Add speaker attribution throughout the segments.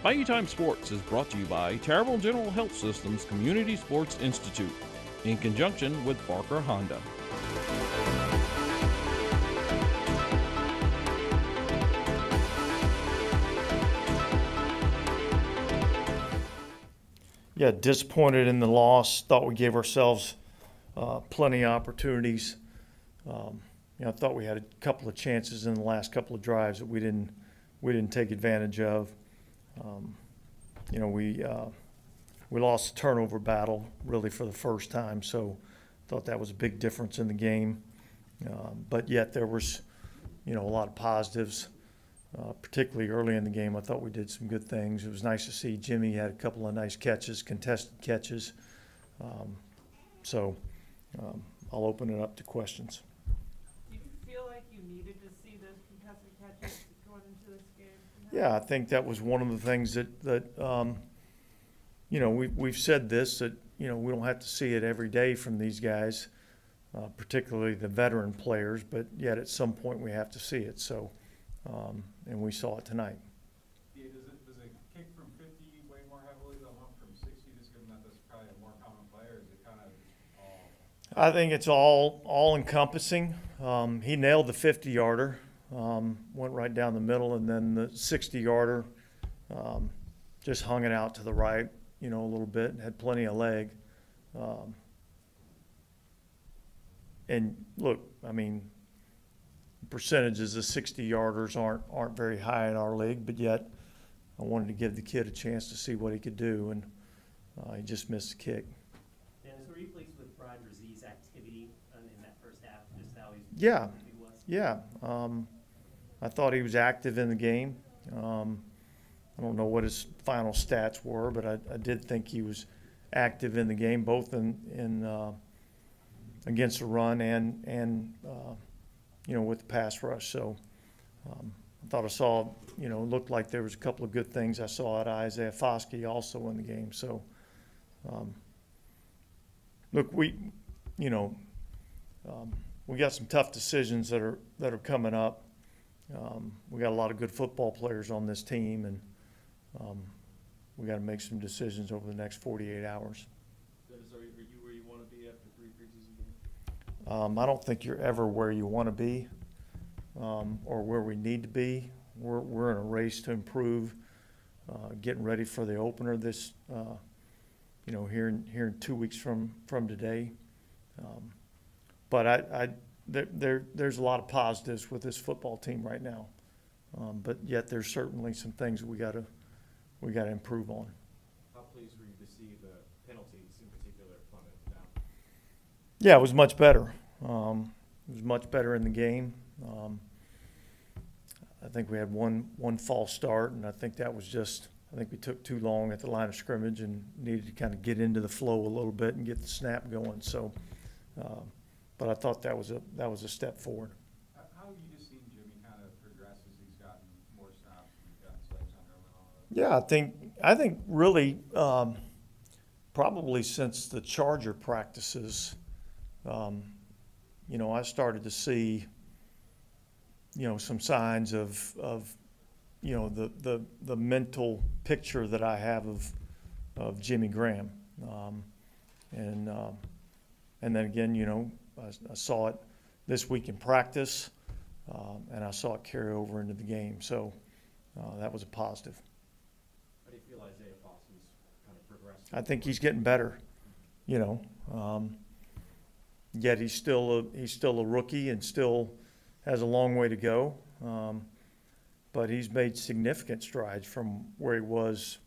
Speaker 1: Bayou Time Sports is brought to you by Terrible General Health System's Community Sports Institute in conjunction with Barker Honda.
Speaker 2: Yeah, disappointed in the loss. Thought we gave ourselves plenty of opportunities. I thought we had a couple of chances in the last couple of drives that we didn't take advantage of. We lost the turnover battle really for the first time, so thought that was a big difference in the game. But yet there was, a lot of positives, particularly early in the game. I thought we did some good things. It was nice to see Jimmy had a couple of nice catches, contested catches. I'll open it up to questions.
Speaker 3: Do you feel like you needed to see those contested catches going into this game?
Speaker 2: Yeah, I think that was one of the things that we've said this, that, we don't have to see it every day from these guys, particularly the veteran players, but yet at some point we have to see it. So, and we saw it tonight.
Speaker 4: Yeah, does it kick from 50 way more heavily than one from 60, just given that that's probably a more common player? Is it kind of all?
Speaker 2: I think it's all encompassing. He nailed the 50-yarder, went right down the middle, and then the 60-yarder just hung it out to the right, a little bit, had plenty of leg. And look, percentages of 60-yarders aren't very high in our league, but yet I wanted to give the kid a chance to see what he could do, and he just missed the kick.
Speaker 5: Dennis, were you pleased with Brian Brzez's activity in that first half, just how he was?
Speaker 2: Yeah. I thought he was active in the game. I don't know what his final stats were, but I did think he was active in the game, both in against the run and with the pass rush. So I thought I saw, looked like there was a couple of good things I saw at Isaiah Foskey also in the game. So look, we got some tough decisions that are coming up. We got a lot of good football players on this team, and we got to make some decisions over the next 48 hours.
Speaker 6: Dennis, are you where you want to be after 3 preseason games?
Speaker 2: I don't think you're ever where you want to be or where we need to be. We're in a race to improve, getting ready for the opener this, here in 2 weeks from today. But there's a lot of positives with this football team right now, but yet there's certainly some things that we got to improve on.
Speaker 6: How pleased were you to see the penalties in particular plummet down?
Speaker 2: Yeah, it was much better. It was much better in the game. I think we had one false start, and I think that was I think we took too long at the line of scrimmage and needed to kind of get into the flow a little bit and get the snap going. So, but I thought that was a step forward.
Speaker 4: How have you just seen Jimmy kind of progress as he's gotten more snaps and gotten slips under him and all that?
Speaker 2: Yeah, I think really probably since the Charger practices, I started to see, some signs of the mental picture that I have of Jimmy Graham, and then again, I saw it this week in practice, and I saw it carry over into the game. So that was a positive.
Speaker 6: How do you feel Isaiah Foskey's kind of progressed?
Speaker 2: I think he's getting better. Yet he's still a rookie and still has a long way to go. But he's made significant strides from where he was,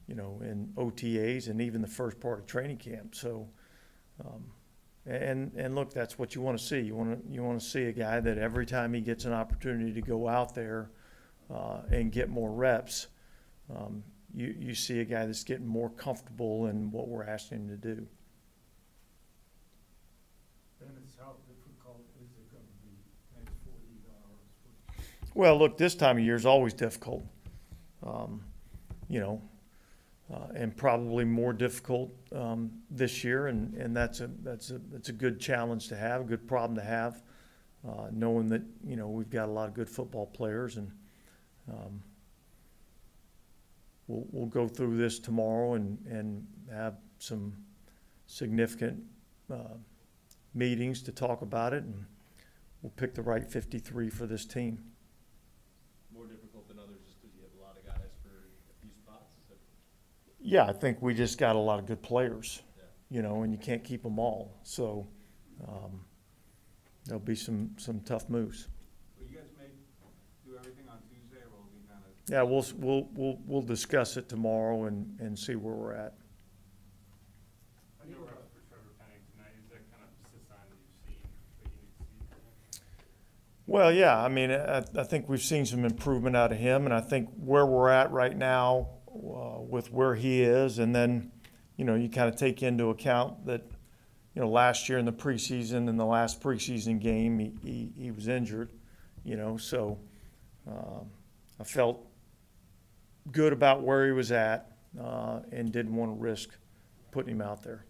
Speaker 2: in OTAs and even the first part of training camp. So, and look, that's what you want to see. You want to see a guy that every time he gets an opportunity to go out there and get more reps, you see a guy that's getting more comfortable in what we're asking him to do.
Speaker 7: Dennis, how difficult is it going to be next 48 hours?
Speaker 2: Well, look, this time of year is always difficult, and probably more difficult this year, and that's a good challenge to have, a good problem to have, knowing that we've got a lot of good football players, and we'll go through this tomorrow and have some significant meetings to talk about it, and we'll pick the right 53 for this team.
Speaker 6: More difficult than others just because you have a lot of guys for a few spots?
Speaker 2: Yeah, I think we just got a lot of good players,
Speaker 6: Yeah.
Speaker 2: you know, and you can't keep them all. So there'll be some tough moves.
Speaker 4: Will you guys do everything on Tuesday, or will it be kind of?
Speaker 2: Yeah, we'll discuss it tomorrow and see where we're at.
Speaker 7: How do you rest for Trevor Penning tonight? Is that kind of just a sign that you've seen that you need to see?
Speaker 2: Well, yeah, I mean, I think we've seen some improvement out of him, and I think where we're at right now with where he is, and then, you know, you kind of take into account that, you know, last year in the preseason, in the last preseason game, he was injured, you know, so I felt good about where he was at and didn't want to risk putting him out there.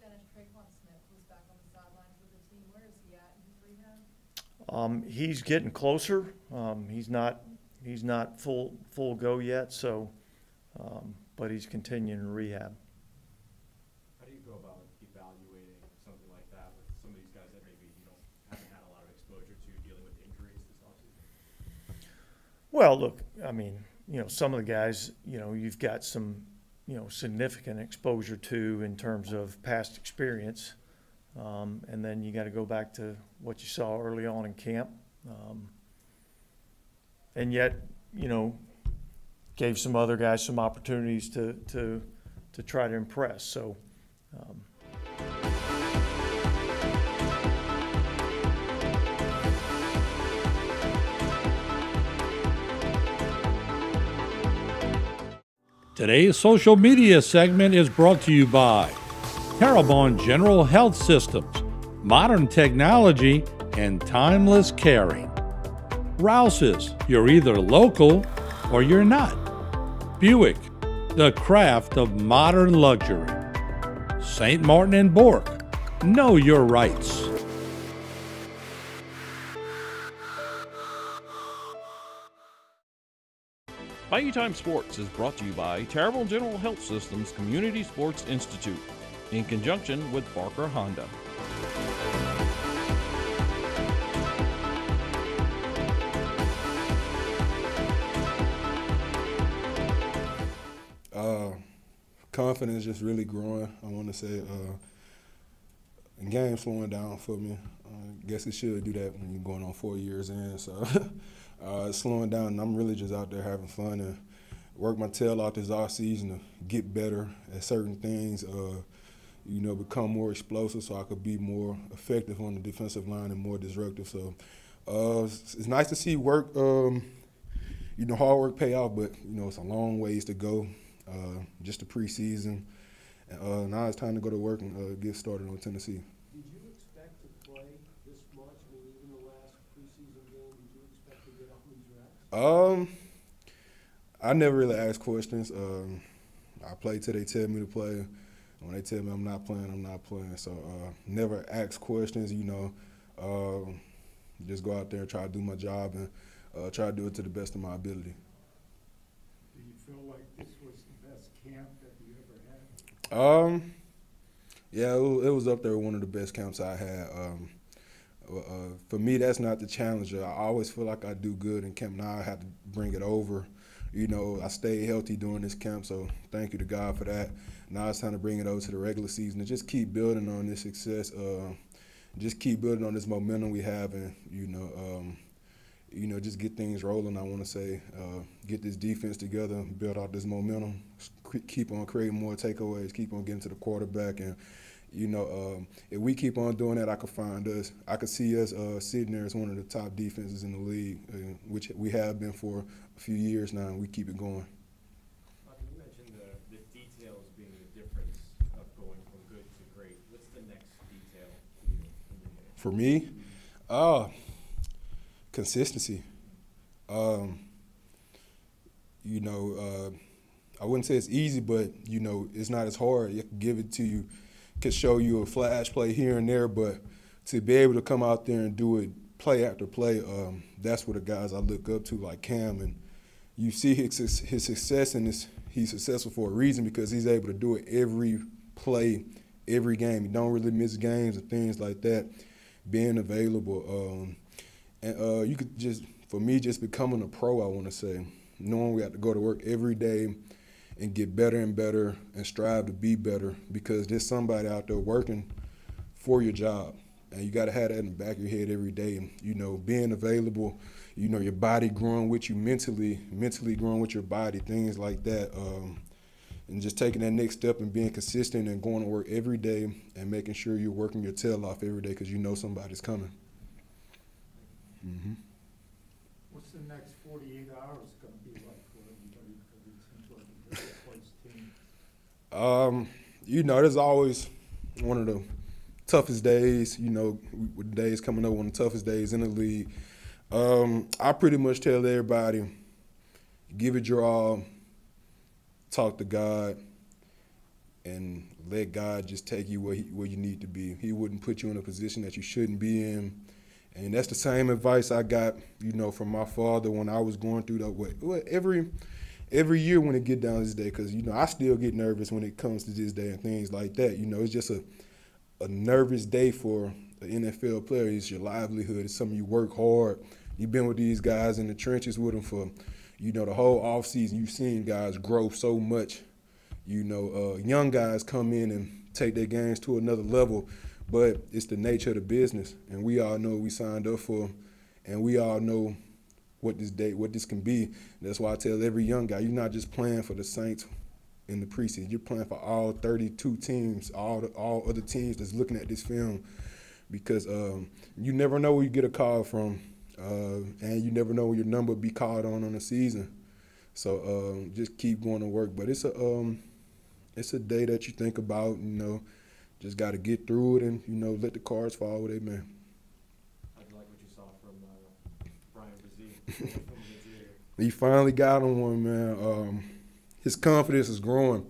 Speaker 8: Was back on the sidelines with the team. Where is he at in his rehab?
Speaker 2: He's getting closer. He's not full go yet, so but he's continuing to rehab.
Speaker 6: How do you go about evaluating something like that with some of these guys that maybe haven't had a lot of exposure to dealing with injuries this offseason?
Speaker 2: Well, look, I mean, you know, some of the guys, you know, you've got some, you know, significant exposure to in terms of past experience. And then you got to go back to what you saw early on in camp. And yet, you know, gave some other guys some opportunities to try to impress. So,
Speaker 9: Today's social media segment is brought to you by Terrebonne General Health Systems, modern technology, and timeless caring. Rouse's, you're either local or you're not. Buick, the craft of modern luxury. St. Martin and Bork, know your rights.
Speaker 1: Bayou Time Sports is brought to you by Terrebonne General Health Systems Community Sports Institute in conjunction with Barker Honda.
Speaker 10: Confidence just really growing. I want to say the game slowing down for me. I guess it should do that when you're going on 4 years in. So it's slowing down, and I'm really just out there having fun and work my tail off this off season to get better at certain things. You know, become more explosive so I could be more effective on the defensive line and more disruptive. So it's nice to see work, you know, hard work pay off, but, you know, it's a long ways to go. Just the preseason. Now it's time to go to work and get started on Tennessee.
Speaker 7: Did you expect to play this much? I mean, even the last preseason game, did you expect to get all these reps?
Speaker 10: I never really asked questions. I play till they tell me to play. When they tell me I'm not playing, I'm not playing. So never ask questions, you know. Just go out there and try to do my job and try to do it to the best of my ability.
Speaker 7: Do you feel like this was the best camp that you ever had?
Speaker 10: Yeah, it was up there with one of the best camps I had. For me, that's not the challenge. I always feel like I do good in camp. Now I have to bring it over. You know, I stayed healthy during this camp, so thank you to God for that. Now it's time to bring it over to the regular season and just keep building on this success. Just keep building on this momentum we have, and you know, just get things rolling. I want to say, get this defense together, build out this momentum, keep on creating more takeaways, keep on getting to the quarterback, and you know, if we keep on doing that, I could see us sitting there as one of the top defenses in the league, which we have been for a few years now, and we keep it going.
Speaker 6: You mentioned the details being the difference of going from good to great. What's the next detail
Speaker 10: for me? Consistency. You know, I wouldn't say it's easy, but you know, it's not as hard. You can give it to you. Could show you a flash play here and there, but to be able to come out there and do it play after play, that's what the guys I look up to, like Cam, and you see his success in he's successful for a reason because he's able to do it every play, every game. He don't really miss games and things like that. Being available, and you could just, for me, just becoming a pro, I want to say, knowing we have to go to work every day and get better and better and strive to be better because there's somebody out there working for your job. And you got to have that in the back of your head every day. And, you know, being available, you know, your body growing with you mentally growing with your body, things like that. And just taking that next step and being consistent and going to work every day and making sure you're working your tail off every day because you know somebody's coming. Mm-hmm.
Speaker 7: What's the next 48 hours going to be like for everybody? Because it seems like a very close team.
Speaker 10: You know, there's always one of the toughest days, you know, with the days coming up, one of the toughest days in the league. I pretty much tell everybody, give it your all, talk to God, and let God just take you where you need to be. He wouldn't put you in a position that you shouldn't be in. And that's the same advice I got, you know, from my father when I was going through every year when it get down to this day, because, you know, I still get nervous when it comes to this day and things like that. You know, it's just a nervous day for an NFL player. It's your livelihood. It's something you work hard. You've been with these guys in the trenches with them for, you know, the whole offseason. You've seen guys grow so much. You know, young guys come in and take their games to another level, but it's the nature of the business. And we all know what we signed up for, and we all know what this can be. And that's why I tell every young guy, you're not just playing for the Saints in the preseason. You're playing for all 32 teams, all other teams that's looking at this film, because you never know where you get a call from, and you never know where your number will be called on the season. So just keep going to work. But it's a day that you think about, you know, just got to get through it and, you know, let the cards fall where they may.
Speaker 6: How'd you like what you saw from Brian Brzee?
Speaker 10: He finally got him one, man. His confidence is growing.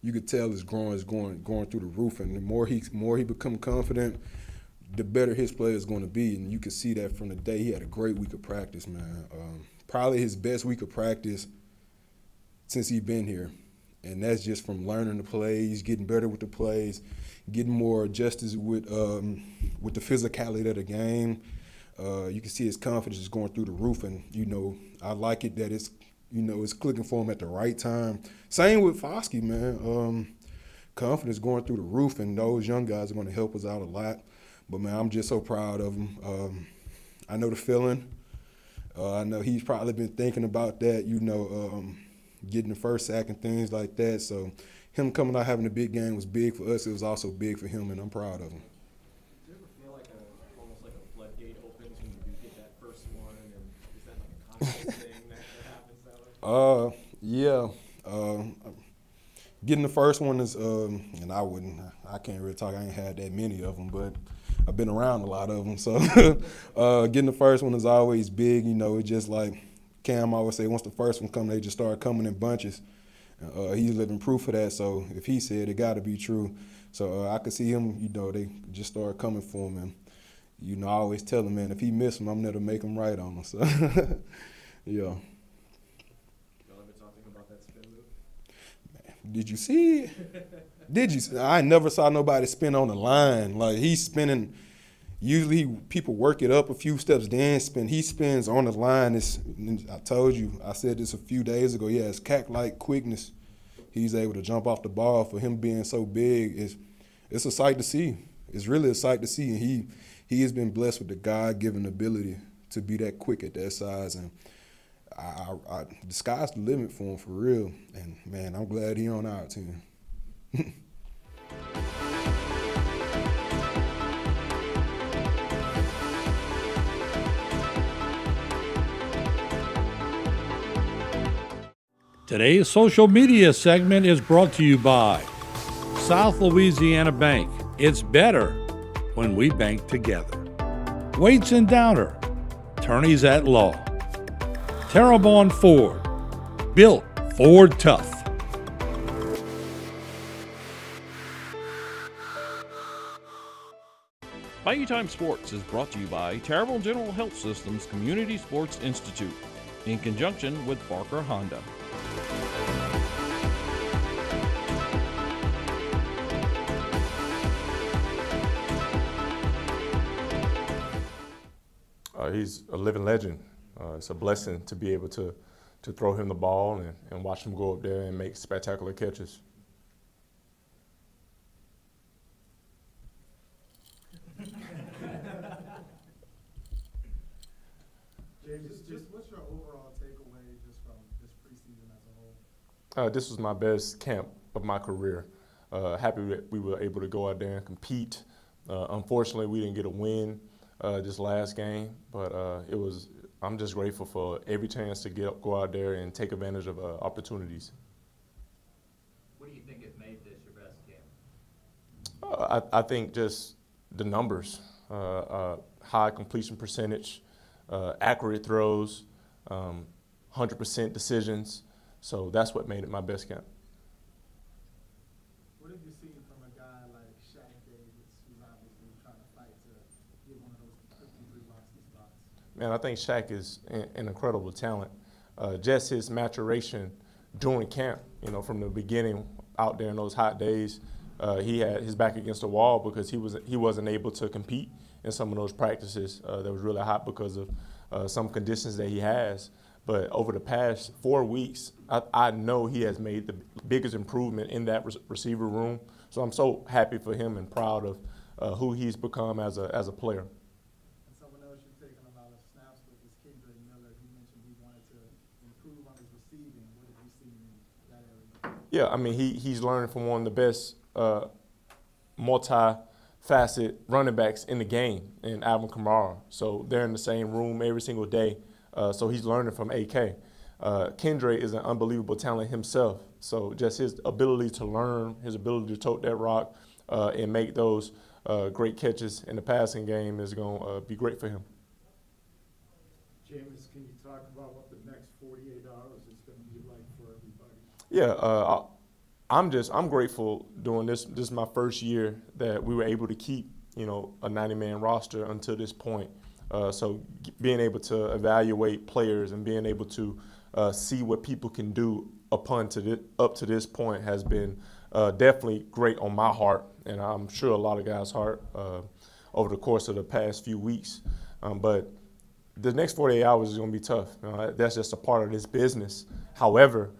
Speaker 10: You could tell it's growing. It's going through the roof. And the more he become confident, the better his play is going to be. And you can see that from the day he had a great week of practice, man. Probably his best week of practice since he's been here. And that's just from learning the plays, getting better with the plays, getting more adjusted with the physicality of the game. You can see his confidence is going through the roof. And, you know, I like it that it's, you know, it's clicking for him at the right time. Same with Foskey, man. Confidence going through the roof, and those young guys are going to help us out a lot. But, man, I'm just so proud of him. I know the feeling. I know he's probably been thinking about that, you know, getting the first sack and things like that. So him coming out having a big game was big for us. It was also big for him, and I'm proud of him.
Speaker 6: Do you ever feel like almost like a floodgate opens when you get that first one, and is that like a conscious thing that happens that way?
Speaker 10: Yeah. Getting the first one is, and I can't really talk. I ain't had that many of them, but I've been around a lot of them. So getting the first one is always big. You know, it's just like Cam always say, once the first one come, they just start coming in bunches. He's living proof of that. So if he said it, got to be true. So I could see him, you know, they just start coming for him. And, you know, I always tell him, man, if he miss him, I'm there to make him right on him. So, yeah. Did you see it? Did you? I never saw nobody spin on the line. Like, he's spinning. Usually people work it up a few steps, then spin. He spins on the line. I told you, I said this a few days ago. Yeah, it's cat-like quickness. He's able to jump off the ball. For him being so big, it's a sight to see. It's really a sight to see. And he has been blessed with the God-given ability to be that quick at that size. And the sky's the limit for him, for real. And, man, I'm glad he on our team.
Speaker 9: Today's social media segment is brought to you by South Louisiana Bank. It's better when we bank together. Waits and Downer, attorneys at law. Terrebonne Ford, built Ford tough.
Speaker 1: Bayou Time Sports is brought to you by Terrebonne General Health Systems Community Sports Institute in conjunction with Barker Honda.
Speaker 11: He's a living legend. It's a blessing to be able to throw him the ball and watch him go up there and make spectacular catches.
Speaker 4: James, just what's your overall takeaway just from this preseason as a whole?
Speaker 11: This was my best camp of my career. Happy that we were able to go out there and compete. Unfortunately, we didn't get a win this last game, but I'm just grateful for every chance to go out there and take advantage of opportunities.
Speaker 5: What do you think has made this your best camp?
Speaker 11: I think just the numbers, high completion percentage, accurate throws, 100% decisions. So that's what made it my best camp.
Speaker 4: What have you seen from a guy like Shaq Davis, who's obviously trying to fight to get one of those 53 boxing spots?
Speaker 11: Man, I think Shaq is an incredible talent. Just his maturation during camp, from the beginning out there in those hot days, he had his back against the wall because he wasn't able to compete in some of those practices that was really hot because of some conditions that he has. But over the past 4 weeks, I know he has made the biggest improvement in that receiver room. So I'm so happy for him and proud of who he's become as a player.
Speaker 4: And someone else you've taken a lot of snaps with is Kendrick Miller. He mentioned he wanted to improve on his receiving. What have you seen in that area?
Speaker 11: Yeah, I mean, he's learning from one of the best multi-facet running backs in the game in Alvin Kamara. So they're in the same room every single day. So he's learning from AK. Kendra is an unbelievable talent himself. So just his ability to learn, his ability to tote that rock and make those great catches in the passing game is going to be great for him.
Speaker 7: James, can you talk about what the next 48 hours is going to be like for everybody?
Speaker 11: Yeah, I'm grateful doing this. This is my first year that we were able to keep, a 90-man roster until this point. So being able to evaluate players and being able to see what people can do up to this point has been definitely great on my heart, and I'm sure a lot of guys' heart over the course of the past few weeks. But the next 48 hours is going to be tough. That's just a part of this business. However,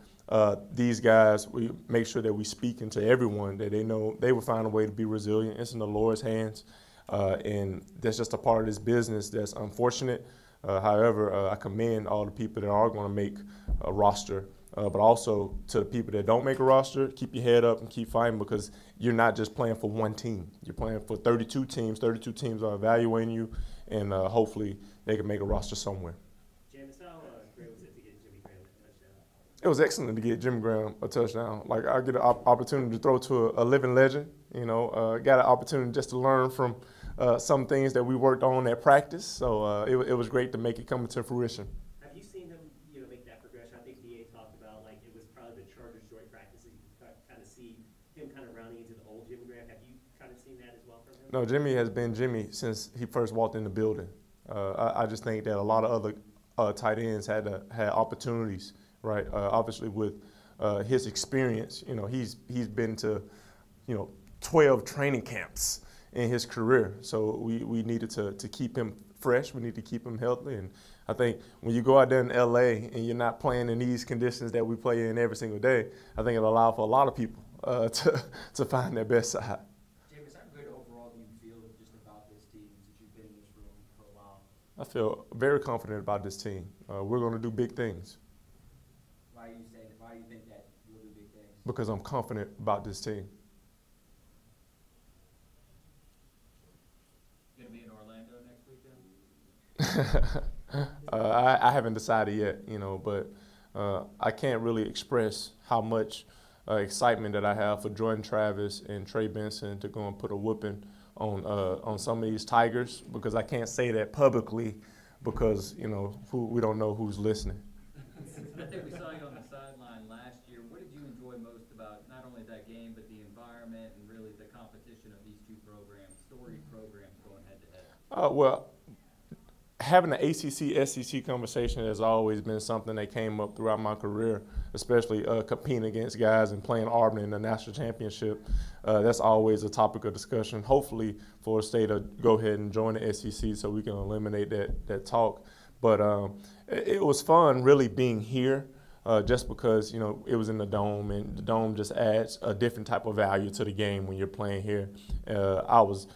Speaker 11: these guys, we make sure that we speak into everyone, that they know they will find a way to be resilient. It's in the Lord's hands. And that's just a part of this business that's unfortunate. However, I commend all the people that are going to make a roster, but also to the people that don't make a roster, keep your head up and keep fighting, because you're not just playing for one team. You're playing for 32 teams. 32 teams are evaluating you, and hopefully they can make a roster somewhere.
Speaker 5: James, how great was it to get Jimmy Graham a touchdown?
Speaker 11: It was excellent to get Jimmy Graham a touchdown. Like, I get an opportunity to throw to a living legend, got an opportunity just to learn from some things that we worked on at practice. So it was great to make it come to fruition.
Speaker 5: Have you seen him, make that progression? I think DA talked about, it was probably the Chargers joint practices. You could kind of see him kind of rounding into the old Jimmy Graham. Have you kind of seen that as well from him?
Speaker 11: No, Jimmy has been Jimmy since he first walked in the building. I just think that a lot of other tight ends had opportunities, right? Obviously with his experience, he's been to, 12 training camps in his career. So we needed to keep him fresh. We need to keep him healthy. And I think when you go out there in LA and you're not playing in these conditions that we play in every single day, I think it'll allow for a lot of people to find their best side.
Speaker 12: James, how good overall do you feel just about this team since you've been in this room for a while?
Speaker 11: I feel very confident about this team. We're going to do big things.
Speaker 12: Why do you think that you'll do big things?
Speaker 11: Because I'm confident about this team.
Speaker 5: Going to be in Orlando next weekend?
Speaker 11: I haven't decided yet, but I can't really express how much excitement that I have for Jordan Travis and Trey Benson to go and put a whooping on some of these Tigers, because I can't say that publicly because, we don't know who's listening.
Speaker 13: I think we saw you on the sideline last year. What did you enjoy most about not only that game, but the environment and really the competition of these two programs, storied programs going head to head?
Speaker 11: Well, having the ACC-SEC conversation has always been something that came up throughout my career, especially competing against guys and playing Auburn in the national championship. That's always a topic of discussion. Hopefully, Florida State will go ahead and join the SEC so we can eliminate that talk. But it was fun really being here, just because, you know, it was in the Dome, and the Dome just adds a different type of value to the game when you're playing here. I was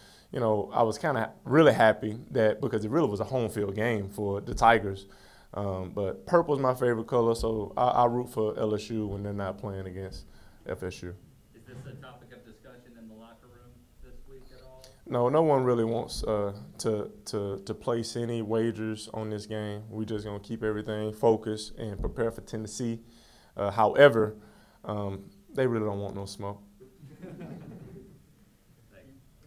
Speaker 11: kind of really happy that, because it really was a home field game for the Tigers. But purple is my favorite color, so I root for LSU when they're not playing against FSU.
Speaker 13: Is this a topic of discussion in the locker room this week at all?
Speaker 11: No one really wants to place any wagers on this game. We're just going to keep everything focused and prepare for Tennessee. However, they really don't want no smoke.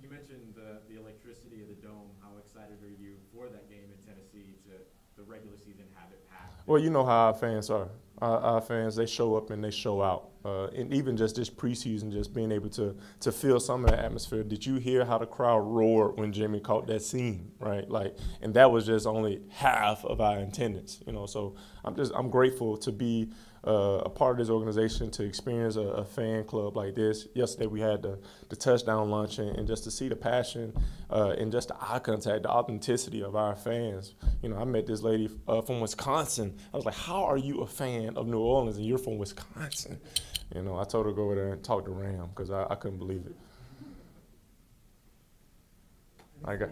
Speaker 6: You mentioned the electricity of the Dome. How excited are you for that game in Tennessee to the regular season have it packed?
Speaker 11: Well, you know how our fans are. Our fans, they show up and they show out. And even just this preseason, just being able to feel some of the atmosphere. Did you hear how the crowd roared when Jimmy caught that seam, right? Like, and that was just only half of our attendance, you know. So I'm grateful to be a part of this organization, to experience a fan club like this. Yesterday we had the touchdown lunch, and just to see the passion and just the eye contact, the authenticity of our fans. You know, I met this lady from Wisconsin. I was like, how are you a fan of New Orleans and you're from Wisconsin? You know, I told her to go over there and talk to Ram, because I couldn't believe it. I got.